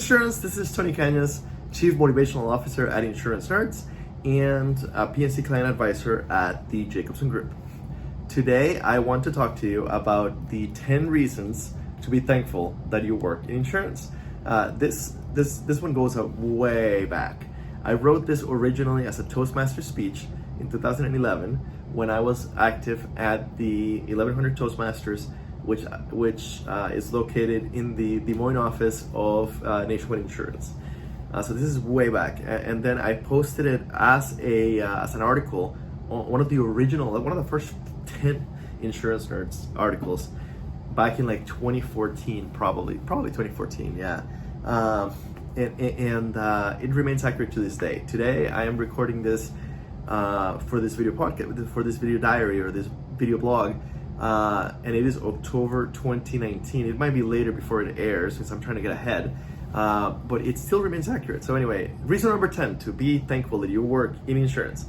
insurance? This is Tony Cañas, Chief Motivational Officer at Insurance Nerds and a PNC Client Advisor at the Jacobson Group. Today, I want to talk to you about the 10 reasons to be thankful that you work in insurance. This one goes up way back. I wrote this originally as a Toastmaster speech in 2011 when I was active at the 1100 Toastmasters, which is located in the Des Moines office of Nationwide Insurance. So this is way back, and then I posted it as an article on one of the first 10 Insurance Nerds articles back in like 2014, probably 2014, yeah. And it remains accurate to this day. Today, I am recording this for this video podcast, for this video diary or this video blog, and it is October 2019. It might be later before it airs since I'm trying to get ahead, but it still remains accurate. So anyway, reason number 10 to be thankful that you work in insurance.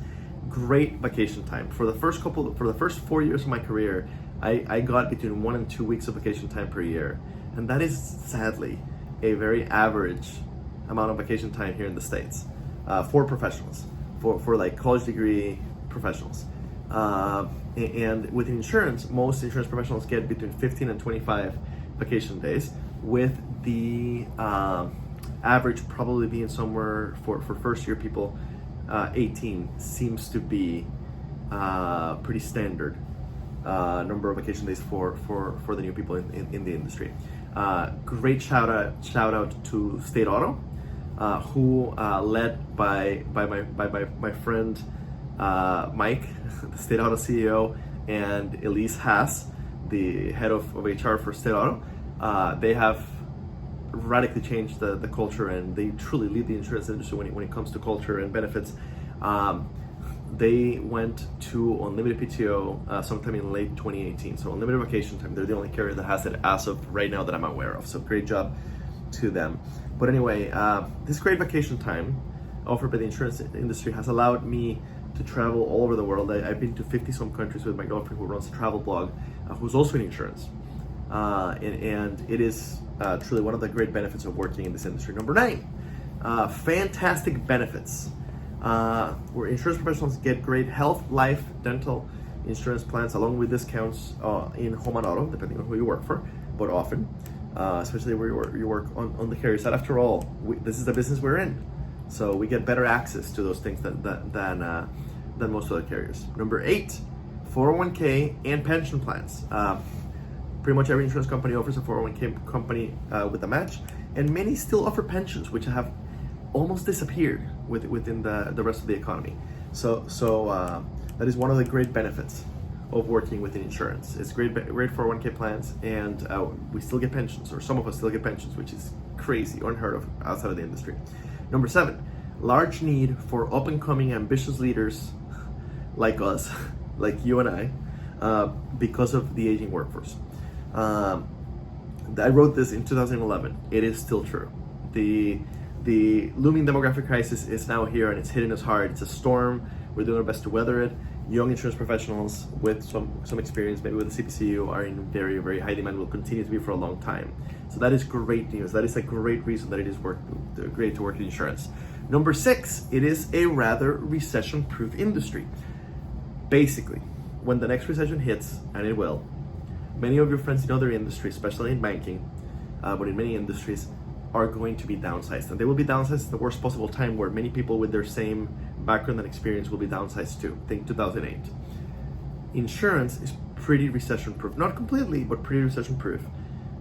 Great vacation time. For the first 4 years of my career, I got between 1 and 2 weeks of vacation time per year, and that is sadly a very average amount of vacation time here in the States for professionals, for like college degree professionals. And with insurance, most insurance professionals get between 15 and 25 vacation days, with the average probably being somewhere for first year people, 18 seems to be pretty standard number of vacation days for the new people in the industry. Great shout out to State Auto, who led by my friend Mike, the State Auto CEO, and Elise Haas, the head of HR for State Auto. They have radically changed the culture, and they truly lead the insurance industry when it comes to culture and benefits. They went to unlimited PTO sometime in late 2018, so unlimited vacation time. They're the only carrier that has it as of right now that I'm aware of, so great job to them. But anyway, this great vacation time offered by the insurance industry has allowed me to travel all over the world. I've been to 50 some countries with my girlfriend, who runs a travel blog, who's also in insurance. And it is truly one of the great benefits of working in this industry. Number 9, fantastic benefits. Where insurance professionals get great health, life, dental insurance plans, along with discounts in home and auto, depending on who you work for, but often, especially where you work on the carrier side. After all, this is the business we're in, so we get better access to those things than most other carriers. Number 8, 401k and pension plans. Pretty much every insurance company offers a 401k company with a match, and many still offer pensions, which have almost disappeared within the rest of the economy. So that is one of the great benefits of working within insurance. It's great 401k plans, and we still get pensions, or some of us still get pensions, which is crazy, unheard of outside of the industry. Number 7, large need for up-and-coming ambitious leaders like us, like you and I, because of the aging workforce. I wrote this in 2011. It is still true. The looming demographic crisis is now here, and it's hitting us hard. It's a storm. We're doing our best to weather it. Young insurance professionals with some experience, maybe with the CPCU, are in very, very high demand, will continue to be for a long time. So that is great news. That is a great reason that it is great to work in insurance. Number 6, it is a rather recession-proof industry. Basically, when the next recession hits, and it will, many of your friends in other industries, especially in banking, but in many industries, are going to be downsized, and they will be downsized at the worst possible time, where many people with their same background and experience will be downsized too. Think 2008. Insurance is pretty recession-proof, not completely, but pretty recession-proof.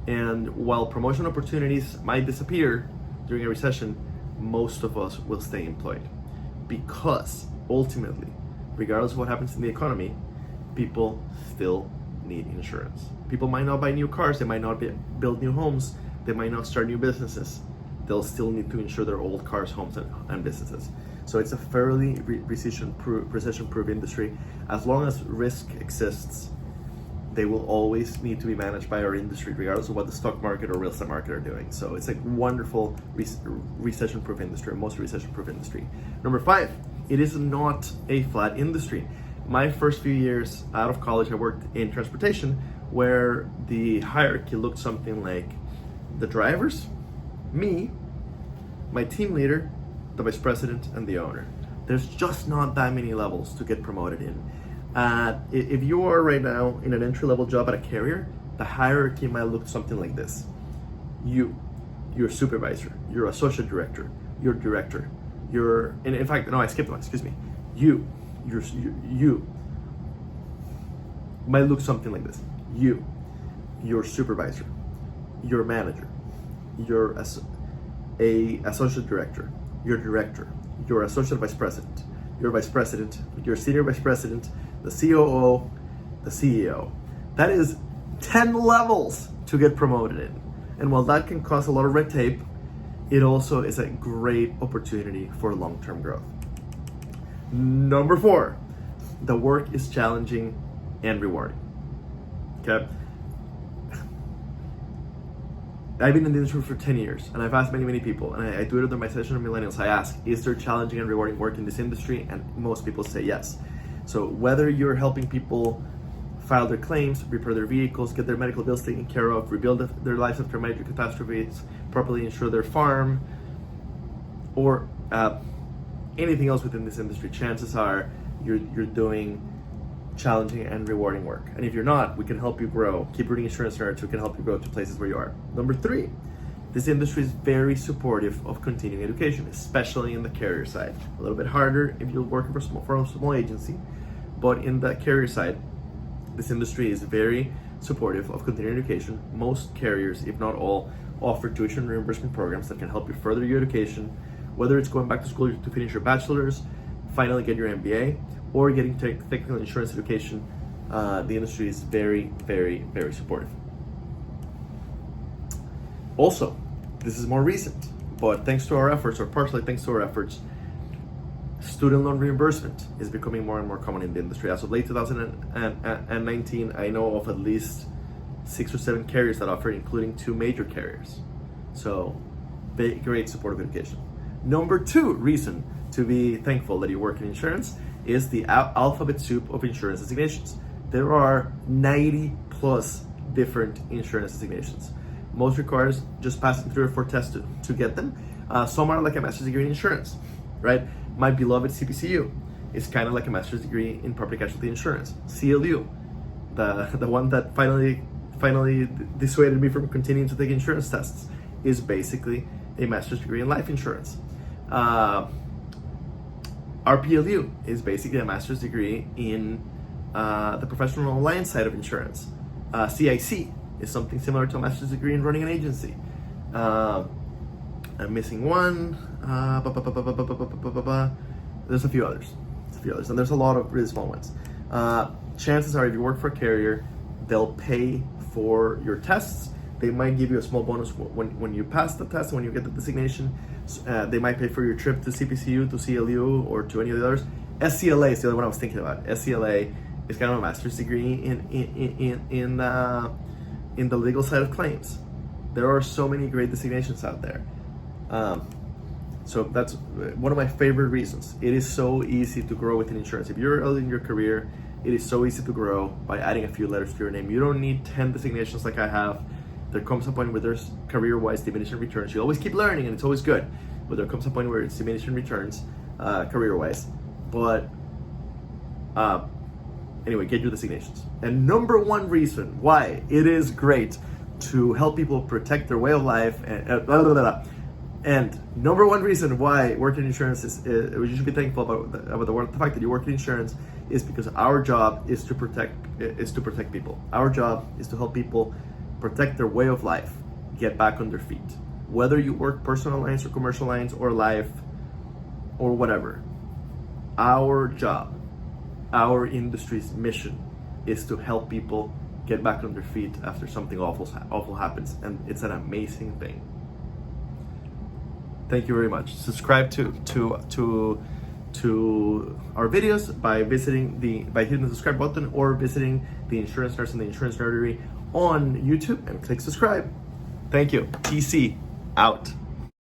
And while promotion opportunities might disappear during a recession, most of us will stay employed, because ultimately, regardless of what happens in the economy, people still need insurance. People might not buy new cars, they might not build new homes, they might not start new businesses. They'll still need to insure their old cars, homes, and businesses. So it's a fairly recession-proof industry. As long as risk exists, they will always need to be managed by our industry, regardless of what the stock market or real estate market are doing. So it's a wonderful recession-proof industry, most recession-proof industry. Number 5, it is not a flat industry. My first few years out of college, I worked in transportation, where the hierarchy looked something like the drivers, me, my team leader, the vice president, and the owner. There's just not that many levels to get promoted in. If you are right now in an entry-level job at a carrier, the hierarchy might look something like this. You're supervisor, you're associate director, you're director, and in fact, no, I skipped one, excuse me. You might look something like this. You're supervisor, you're manager, you're a associate director, you're director, you're associate vice president, you're vice president, you're senior vice president, the COO, the CEO. That is 10 levels to get promoted in. And while that can cause a lot of red tape, it also is a great opportunity for long-term growth. Number 4, the work is challenging and rewarding. Okay? I've been in the industry for 10 years, and I've asked many people, and I do it under my session of millennials. I ask, is there challenging and rewarding work in this industry? And most people say yes. So whether you're helping people file their claims, repair their vehicles, get their medical bills taken care of, rebuild their lives after major catastrophes, properly insure their farm, or anything else within this industry, chances are you're doing challenging and rewarding work. And if you're not, we can help you grow. Keep reading Insurance Nerds, we can help you grow to places where you are. Number 3, this industry is very supportive of continuing education, especially in the carrier side. A little bit harder if you're working for a small agency, but in the carrier side, this industry is very supportive of continuing education. Most carriers, if not all, offer tuition reimbursement programs that can help you further your education, whether it's going back to school to finish your bachelor's, finally get your MBA, or getting technical insurance education. The industry is very supportive. Also, this is more recent, but thanks to our efforts, or partially thanks to our efforts, student loan reimbursement is becoming more and more common in the industry. As of late 2019, I know of at least 6 or 7 carriers that offer, including 2 major carriers. So, great support of education. Number 2 reason to be thankful that you work in insurance is the alphabet soup of insurance designations. There are 90 plus different insurance designations. Most requires just passing 3 or 4 tests to get them. Some are like a master's degree in insurance, right? My beloved CPCU is kind of like a master's degree in property casualty insurance. CLU, the one that finally dissuaded me from continuing to take insurance tests, is basically a master's degree in life insurance. RPLU is basically a master's degree in the professional alliance side of insurance. CIC is something similar to a master's degree in running an agency. I'm missing one. There's a few others. And there's a lot of really small ones. Chances are, if you work for a carrier, they'll pay for your tests. They might give you a small bonus when you pass the test, when you get the designation. They might pay for your trip to CPCU, to CLU, or to any of the others. SCLA is the other one I was thinking about. SCLA is kind of a master's degree in the legal side of claims. There are so many great designations out there. So that's one of my favorite reasons. It is so easy to grow within insurance. If you're early in your career, it is so easy to grow by adding a few letters to your name. You don't need 10 designations like I have. There comes a point where there's career-wise diminishing returns. You always keep learning, and it's always good. But there comes a point where it's diminishing returns, career-wise. But anyway, get your designations. And number 1 reason why it is great to help people protect their way of life and number 1 reason why working in insurance is you should be thankful about the fact that you work in insurance is because our job is to protect people. Our job is to help people protect their way of life, get back on their feet. Whether you work personal lines or commercial lines or life or whatever, our job, our industry's mission is to help people get back on their feet after something awful happens, and it's an amazing thing. Thank you very much. Subscribe to our videos by hitting the subscribe button, or visiting the Insurance Nerds and the Insurance Nerdery on YouTube, and click subscribe. Thank you. TC out.